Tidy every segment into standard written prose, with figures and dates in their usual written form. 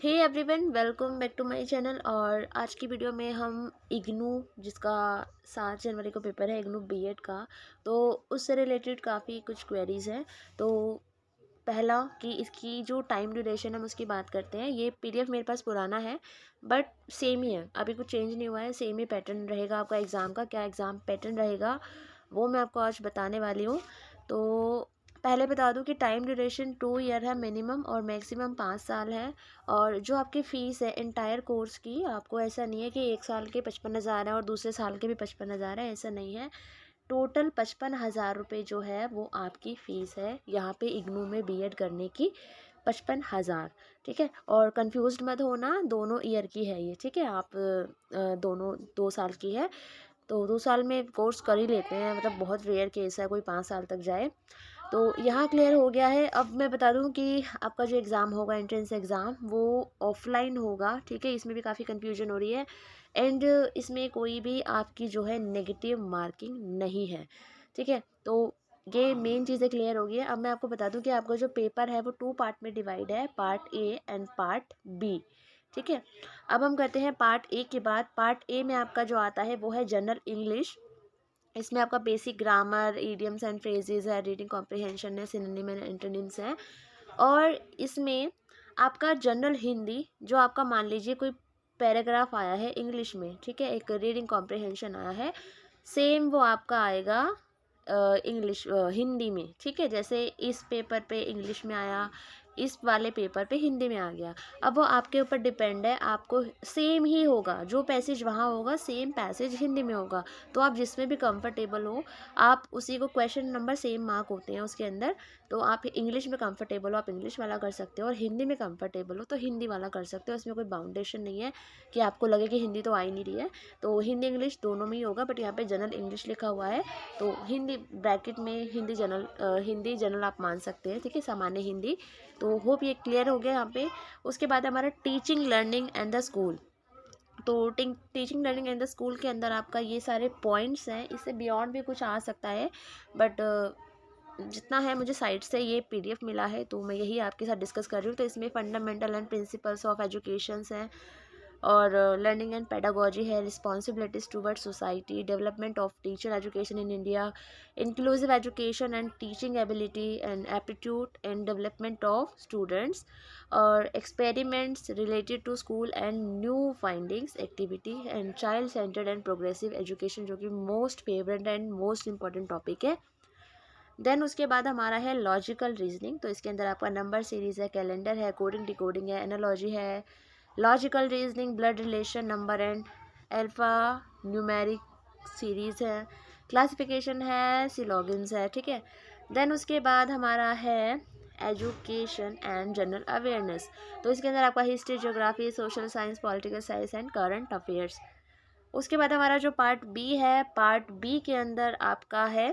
Hey everyone, welcome back to my channel. और आज की वीडियो में हम इग्नू, जिसका 7 जनवरी को पेपर है, इग्नू बीएड का, तो उससे रिलेटेड काफ़ी कुछ क्वेरीज़ हैं। तो पहला कि इसकी जो टाइम ड्यूरेशन है हम उसकी बात करते हैं। ये पीडीएफ मेरे पास पुराना है बट सेम ही है, अभी कुछ चेंज नहीं हुआ है, सेम ही पैटर्न रहेगा आपका एग्ज़ाम का। क्या एग्ज़ाम पैटर्न रहेगा वो मैं आपको आज बताने वाली हूँ। तो पहले बता दूं कि टाइम ड्यूरेशन 2 ईयर है मिनिमम, और मैक्सिमम 5 साल है। और जो आपकी फ़ीस है इंटायर कोर्स की, आपको ऐसा नहीं है कि 1 साल के 55,000 है और दूसरे साल के भी 55,000 है, ऐसा नहीं है। टोटल 55,000 रुपये जो है वो आपकी फ़ीस है यहाँ पे इग्नू में बीएड करने की। 55,000, ठीक है। और कंफ्यूज्ड मत होना, दोनों ईयर की है ये, ठीक है। आप दोनों 2 साल की है, तो 2 साल में कोर्स कर ही लेते हैं, मतलब बहुत रेयर केस है कोई 5 साल तक जाए। तो यहाँ क्लियर हो गया है। अब मैं बता दूँ कि आपका जो एग्ज़ाम होगा, एंट्रेंस एग्ज़ाम, वो ऑफलाइन होगा, ठीक है। इसमें भी काफ़ी कन्फ्यूजन हो रही है। एंड इसमें कोई भी आपकी जो है नेगेटिव मार्किंग नहीं है, ठीक है। तो ये मेन चीज़ें क्लियर हो गई है। अब मैं आपको बता दूं कि आपका जो पेपर है वो 2 पार्ट में डिवाइड है, part A and part B, ठीक है। अब हम करते हैं पार्ट ए के बाद। पार्ट ए में आपका जो आता है वो है जनरल इंग्लिश। इसमें आपका basic grammar, idioms and phrases है, रीडिंग कॉम्प्रिहेंशन है, सिनोनिम एंड एंटोनिम्स है। और इसमें आपका जनरल हिंदी, जो आपका मान लीजिए कोई पैराग्राफ आया है इंग्लिश में, ठीक है, एक रीडिंग कॉम्प्रिहेंशन आया है, सेम वो आपका आएगा इंग्लिश हिंदी में, ठीक है। जैसे इस पेपर पे इंग्लिश में आया, इस वाले पेपर पे हिंदी में आ गया। अब वो आपके ऊपर डिपेंड है, आपको सेम ही होगा, जो पैसेज वहाँ होगा सेम पैसेज हिंदी में होगा। तो आप जिसमें भी कंफर्टेबल हो, आप उसी को, क्वेश्चन नंबर सेम मार्क होते हैं उसके अंदर। तो आप इंग्लिश में कंफर्टेबल हो आप इंग्लिश वाला कर सकते हो, और हिंदी में कंफर्टेबल हो तो हिंदी वाला कर सकते हो। इसमें कोई बाउंडेशन नहीं है कि आपको लगे कि हिंदी तो आ ही नहीं रही है। तो हिंदी इंग्लिश दोनों में ही होगा, बट यहाँ पे जनरल इंग्लिश लिखा हुआ है, तो हिंदी ब्रैकेट में हिंदी जनरल आप मान सकते हैं, ठीक है, सामान्य हिंदी। तो होप ये क्लियर हो गया यहाँ पे। उसके बाद हमारा teaching learning and the school. तो teaching learning and the school के अंदर आपका ये सारे पॉइंट्स हैं, इससे बियॉन्ड भी कुछ आ सकता है, बट जितना है मुझे साइट से ये पीडीएफ मिला है तो मैं यही आपके साथ डिस्कस कर रही हूँ। तो इसमें fundamental and principles of educations हैं, और लर्निंग एंड पेडागोजी है, responsibilities toward society, development of teacher education in India, inclusive education and teaching ability and aptitude and development of students, और experiments related to school and new findings activity, and child centred and progressive education, जो कि most favourite and most important topic है। Then उसके बाद हमारा है logical reasoning. तो इसके अंदर आपका नंबर सीरीज़ है, कैलेंडर है, कोडिंग डिकोडिंग है, एनालॉजी है, logical reasoning, blood relation, number and alpha numeric series है, क्लासिफिकेशन है, सिलोगिन्स है, ठीक है। देन उसके बाद हमारा है एजुकेशन एंड जनरल अवेयरनेस। तो इसके अंदर आपका history, geography, social science, political science and current affairs. उसके बाद हमारा जो पार्ट बी है, पार्ट बी के अंदर आपका है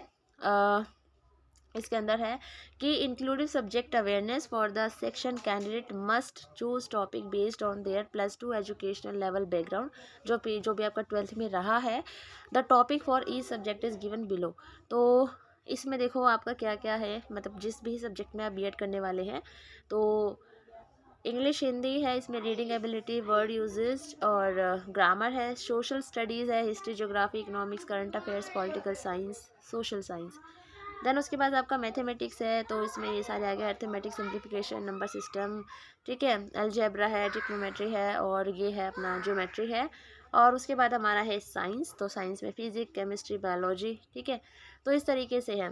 इसके अंदर है कि inclusive subject awareness for the section candidate must choose topic based on their +2 educational level background. जो भी आपका 12th में रहा है, the topic for each subject is given below. तो इसमें देखो आपका क्या क्या है, मतलब जिस भी सब्जेक्ट में आप बीएड करने वाले हैं, तो इंग्लिश हिंदी है, इसमें रीडिंग एबिलिटी, वर्ड यूजेज और ग्रामर है, सोशल स्टडीज़ है, history, geography, economics, current affairs, political science, social science. Then उसके बाद आपका मैथमेटिक्स है, तो इसमें ये सारे आ गए, अर्थमेटिक, सिंप्लीफिकेशन, नंबर सिस्टम, ठीक है, अलजेब्रा है, ट्रिग्नोमेट्री है, और ये है अपना ज्योमेट्री है। और उसके बाद हमारा है साइंस। तो साइंस में फिजिक्स, केमिस्ट्री, बायोलॉजी, ठीक है। तो इस तरीके से है।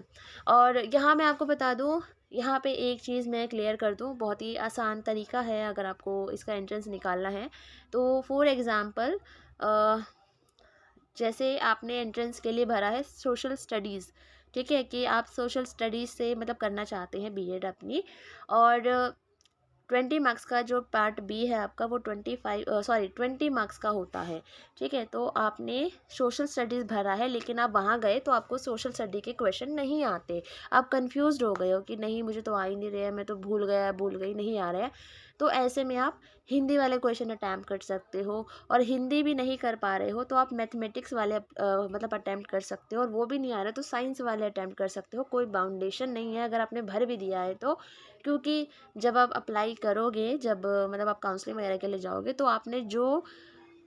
और यहाँ मैं आपको बता दूँ, यहाँ पे एक चीज़ मैं क्लियर कर दूँ, बहुत ही आसान तरीका है अगर आपको इसका एंट्रेंस निकालना है। तो फॉर एग्ज़ाम्पल, जैसे आपने एंट्रेंस के लिए भरा है सोशल स्टडीज़, ठीक है, कि आप सोशल स्टडीज़ से मतलब करना चाहते हैं बीएड अपनी, और 20 मार्क्स का जो पार्ट बी है आपका, वो 20 मार्क्स का होता है, ठीक है। तो आपने सोशल स्टडीज़ भरा है, लेकिन आप वहाँ गए तो आपको सोशल स्टडी के क्वेश्चन नहीं आते, आप कंफ्यूज्ड हो गए हो कि नहीं मुझे तो आ ही नहीं रहे हैं, मैं तो भूल गई, नहीं आ रहा है। तो ऐसे में आप हिंदी वाले क्वेश्चन अटैम्प्ट कर सकते हो, और हिंदी भी नहीं कर पा रहे हो तो आप मैथमेटिक्स वाले मतलब अटैम्प्ट कर सकते हो, और वो भी नहीं आ रहा तो साइंस वाले अटैम्प्ट कर सकते हो। कोई बाउंडेशन नहीं है अगर आपने भर भी दिया है तो, क्योंकि जब आप अप्लाई करोगे, जब मतलब आप काउंसलिंग वगैरह के लिए जाओगे, तो आपने जो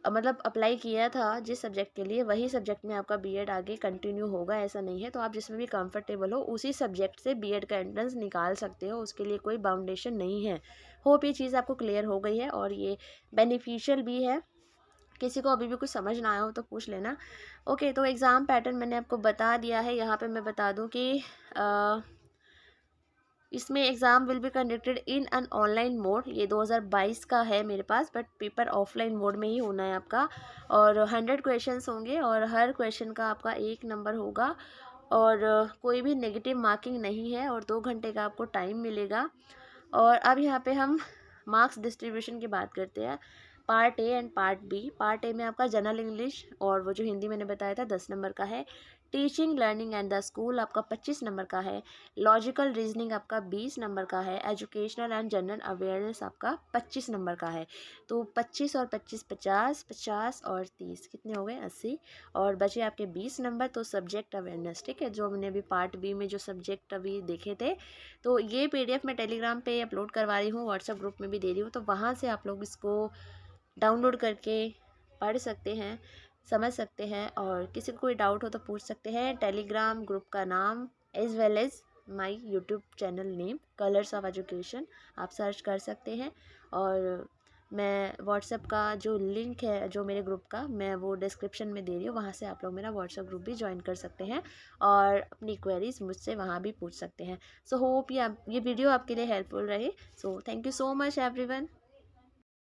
मतलब अप्लाई किया था जिस सब्जेक्ट के लिए, वही सब्जेक्ट में आपका बीएड आगे कंटिन्यू होगा, ऐसा नहीं है। तो आप जिसमें भी कंफर्टेबल हो उसी सब्जेक्ट से बीएड का एंट्रेंस निकाल सकते हो, उसके लिए कोई बाउंडेशन नहीं है। होप ये चीज़ आपको क्लियर हो गई है और ये बेनिफिशियल भी है। किसी को अभी भी कुछ समझ ना आया हो तो पूछ लेना। ओके, तो एग्ज़ाम पैटर्न मैंने आपको बता दिया है। यहाँ पे मैं बता दूँ कि अ, इसमें exam will be conducted in an online mode. ये 2022 का है मेरे पास, बट पेपर ऑफलाइन मोड में ही होना है आपका। और 100 क्वेश्चंस होंगे और हर क्वेश्चन का आपका 1 नंबर होगा, और कोई भी नेगेटिव मार्किंग नहीं है, और 2 घंटे का आपको टाइम मिलेगा। और अब यहाँ पे हम मार्क्स डिस्ट्रीब्यूशन की बात करते हैं। Part A and part B. Part A में आपका जनरल इंग्लिश और वो जो हिंदी मैंने बताया था 10 नंबर का है। Teaching learning and the school आपका 25 नंबर का है। लॉजिकल रीजनिंग आपका 20 नंबर का है। एजुकेशनल एंड जनरल अवेयरनेस आपका 25 नंबर का है। तो 25 और 25 50, 50 और 30 कितने हो गए 80, और बचे आपके 20 नंबर। तो सब्जेक्ट अवेयरनेस, ठीक है, जो हमने अभी पार्ट बी में जो सब्जेक्ट अभी देखे थे, तो ये पीडीएफ मैं टेलीग्राम पे अपलोड करवा रही हूँ, व्हाट्सएप ग्रुप में भी दे रही हूँ, तो वहाँ से आप लोग इसको डाउनलोड करके पढ़ सकते हैं, समझ सकते हैं, और किसी को कोई डाउट हो तो पूछ सकते हैं। टेलीग्राम ग्रुप का नाम as well as my YouTube channel name Colours of Education आप सर्च कर सकते हैं। और मैं व्हाट्सएप का जो लिंक है जो मेरे ग्रुप का, मैं वो डिस्क्रिप्शन में दे रही हूँ, वहाँ से आप लोग मेरा व्हाट्सएप ग्रुप भी ज्वाइन कर सकते हैं और अपनी क्वेरीज मुझसे वहाँ भी पूछ सकते हैं। सो होप ये वीडियो आपके लिए हेल्पफुल रहे। So thank you so much everyone.